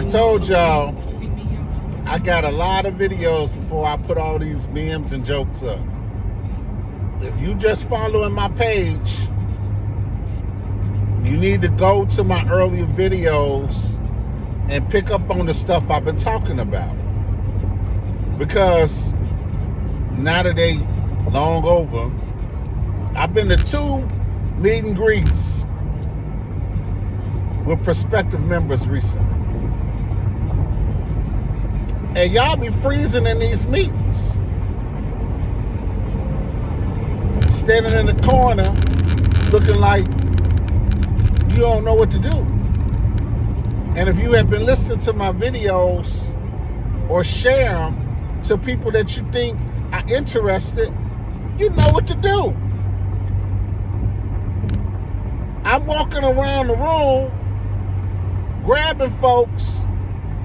told y'all, I got a lot of videos before I put all these memes and jokes up. If you just following my page, you need to go to my earlier videos and pick up on the stuff I've been talking about. Because now that they long over, I've been to 2 meet and greets with prospective members recently. And y'all be freezing in these meetings. Standing in the corner looking like you don't know what to do. And if you have been listening to my videos or share them to people that you think are interested, you know what to do. I'm walking around the room grabbing folks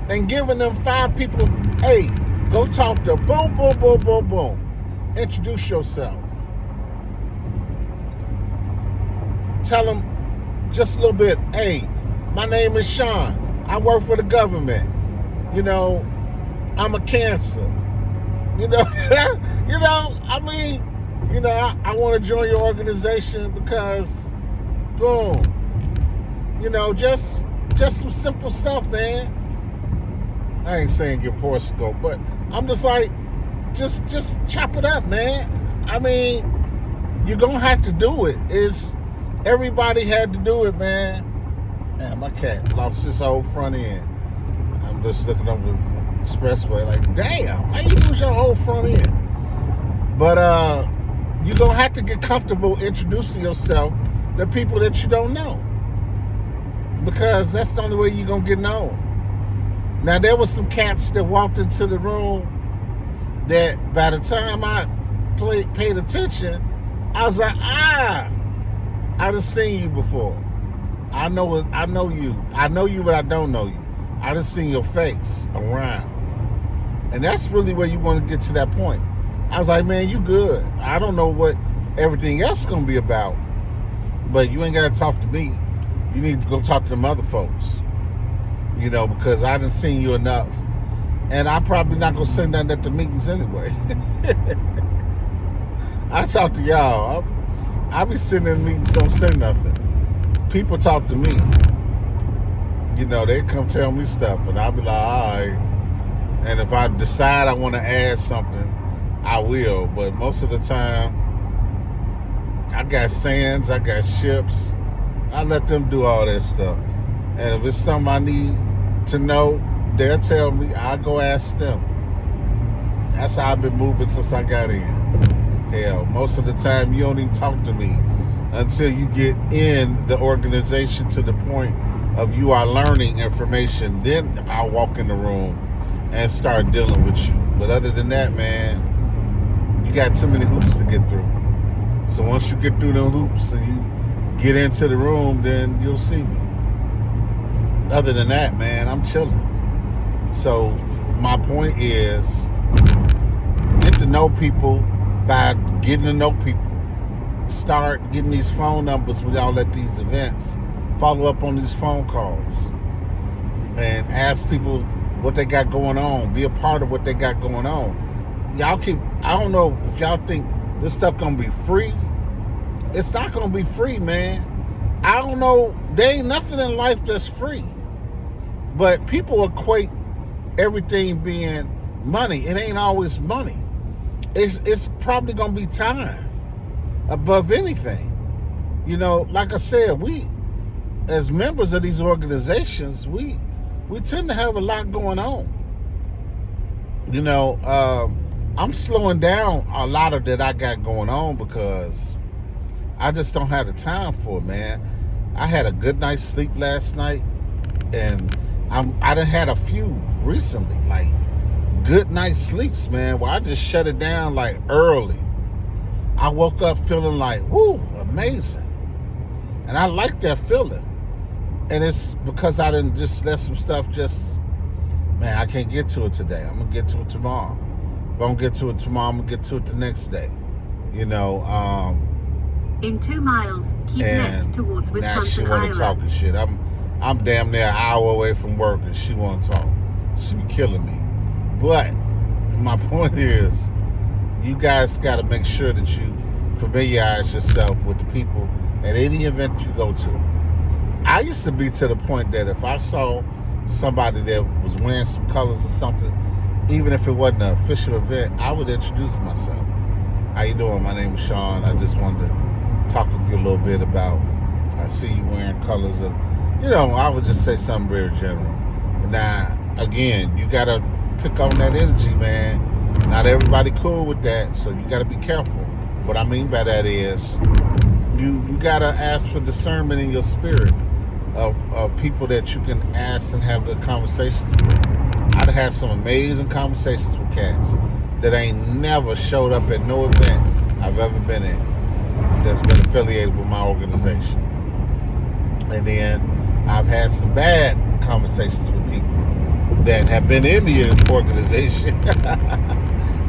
and giving them 5 people, hey, go talk to boom, boom, boom, boom, boom. Introduce yourself. Tell them just a little bit, hey, my name is Sean. I work for the government. You know, I'm a cancer. You know, I want to join your organization because, boom. You know, just some simple stuff, man. I ain't saying give horoscope, but I'm just like, just chop it up, man. I mean, you're gonna have to do it. Everybody had to do it, man. Man, my cat lost his whole front end. I'm just looking up the expressway like, damn, how you lose your whole front end? But you're gonna have to get comfortable introducing yourself to people that you don't know, because that's the only way you're gonna get known. Now, there was some cats that walked into the room that by the time I paid attention, I was like, I done seen you before. I know you. I know you, but I don't know you. I done seen your face around. And that's really where you want to get to that point. I was like, man, you good. I don't know what everything else is going to be about, but you ain't got to talk to me. You need to go talk to them other folks. You know, because I done seen you enough. And I'm probably not going to say nothing at the meetings anyway. I talk to y'all. I be sitting in meetings, don't say nothing. People talk to me. You know, they come tell me stuff, and I'll be like, all right. And if I decide I want to add something, I will. But most of the time, I got sands, I got ships. I let them do all that stuff. And if it's something I need to know, they'll tell me. I'll go ask them. That's how I've been moving since I got in. Hell, most of the time you don't even talk to me until you get in the organization to the point of you are learning information. Then I'll walk in the room and start dealing with you. But other than that, man, you got too many hoops to get through. So once you get through them hoops and you get into the room, then you'll see me. Other than that, man, I'm chilling. So my point is, get to know people by getting to know people. Start getting these phone numbers when y'all at these events. Follow up on these phone calls and ask people what they got going on. Be a part of what they got going on. I don't know if y'all think this stuff gonna be free. It's not gonna be free, man. I don't know. There ain't nothing in life that's free. But people equate everything being money. It ain't always money. It's probably gonna be time above anything. You know, like I said, we as members of these organizations, we tend to have a lot going on. You know, I'm slowing down a lot of that I got going on because I just don't have the time for it, man. I had a good night's sleep last night, and I done had a few recently, like good night sleeps, man, where I just shut it down like early. I woke up feeling like, woo, amazing. And I like that feeling. And it's because I didn't just let some stuff man, I can't get to it today. I'm going to get to it tomorrow. If I don't get to it tomorrow, I'm going to get to it the next day. You know, in 2 miles, keep left towards Wisconsin Now she want to talking shit. I'm damn near an hour away from work and she won't talk. She be killing me. But my point is, you guys got to make sure that you familiarize yourself with the people at any event you go to. I used to be to the point that if I saw somebody that was wearing some colors or something, even if it wasn't an official event, I would introduce myself. How you doing? My name is Sean. I just wanted to talk with you a little bit about, I see you wearing colors of, I would just say something very general. Now, again, you got to pick on that energy, man. Not everybody cool with that, so you got to be careful. What I mean by that is you got to ask for discernment in your spirit of people that you can ask and have good conversations with. I've had some amazing conversations with cats that ain't never showed up at no event I've ever been in that's been affiliated with my organization. And then I've had some bad conversations with people that have been in the organization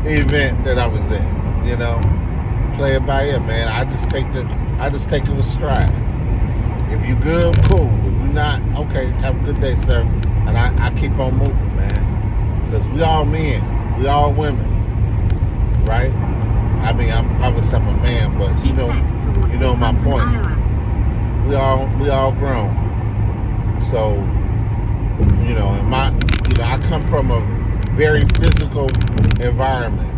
event that I was in. Play it by ear, man. I just take it with stride. If you good, cool. If you're not, okay, have a good day, sir. And I keep on moving, man. Because we all men, we all women, right? I mean, I'm obviously I'm a man, but you know my point. We all grown. So, I come from a very physical environment.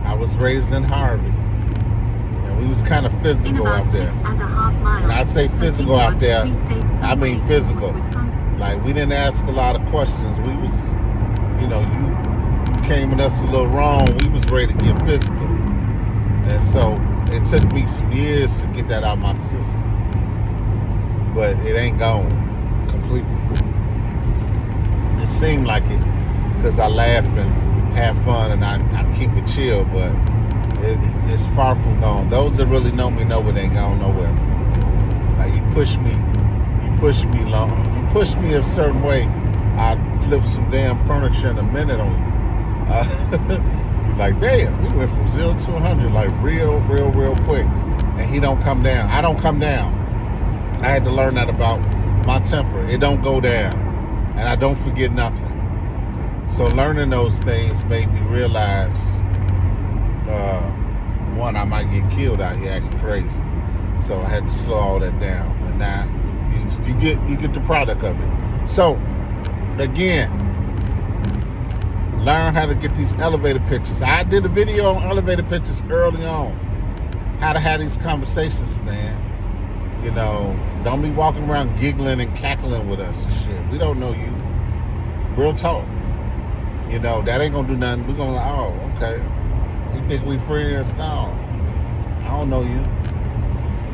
I was raised in Harvey, and we was kind of physical out there. And I say physical out there, I mean physical. Like, we didn't ask a lot of questions. We was, you came at us a little wrong. We was ready to get physical. And so it took me some years to get that out of my system. But it ain't gone completely. It seemed like it because I laugh and have fun and I keep it chill, but it's far from gone. Those that really know me know it ain't gone nowhere. Like, you push me a certain way, I'd flip some damn furniture in a minute on you. You're like, damn, we went from 0 to 100 like real quick. And he don't come down. I don't come down. I had to learn that about my temper. It don't go down. And I don't forget nothing. So learning those things made me realize, one, I might get killed out here acting crazy. So I had to slow all that down. And now you get the product of it. So again, learn how to get these elevator pitches. I did a video on elevator pitches early on. How to have these conversations, man. Don't be walking around giggling and cackling with us and shit. We don't know you. Real talk. That ain't gonna do nothing. We're gonna okay. You think we friends? No. I don't know you.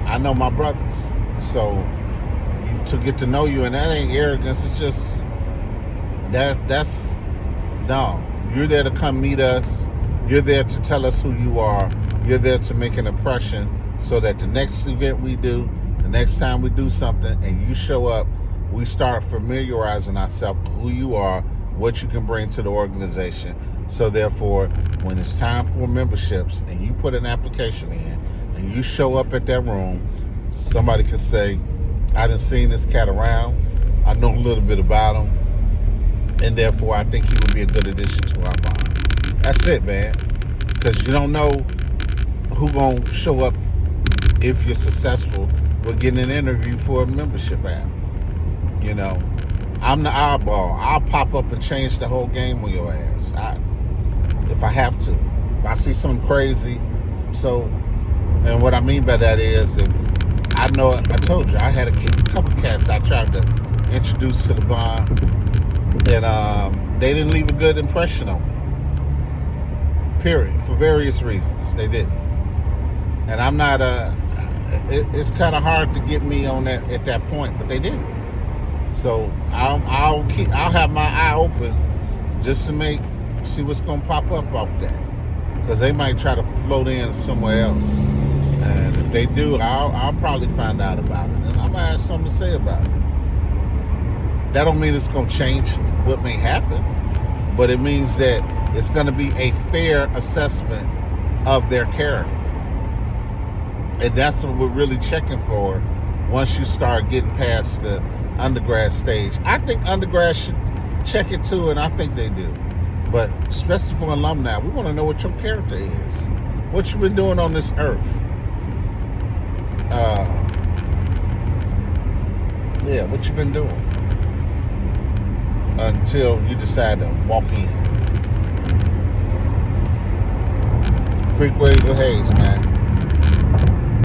I know my brothers. So to get to know you, and that ain't arrogance, it's just that's no. You're there to come meet us. You're there to tell us who you are. You're there to make an impression so that the next event we do, the next time we do something and you show up, we start familiarizing ourselves with who you are, what you can bring to the organization. So therefore, when it's time for memberships and you put an application in and you show up at that room, somebody can say, I done seen this cat around. I know a little bit about him. And therefore, I think he would be a good addition to our bond. That's it, man. Because you don't know who gonna show up if you're successful with getting an interview for a membership app. I'm the eyeball. I'll pop up and change the whole game on your ass. If I have to. If I see something crazy. So, and what I mean by that is, if I told you, I had a couple cats I tried to introduce to the bond, and they didn't leave a good impression on me. Period. For various reasons. They didn't. And I'm not it's kind of hard to get me on that at that point, but they didn't. So I'll have my eye open just to see what's gonna pop up off that, because they might try to float in somewhere else, and if they do, I'll probably find out about it, and I might have something to say about it. That don't mean it's gonna change what may happen, but it means that it's gonna be a fair assessment of their character. And that's what we're really checking for once you start getting past the undergrad stage. I think undergrad should check it too, and I think they do. But especially for alumni, we want to know what your character is, what you've been doing on this earth. Yeah, what you've been doing until you decide to walk in. Quick Ways with Hayes, man.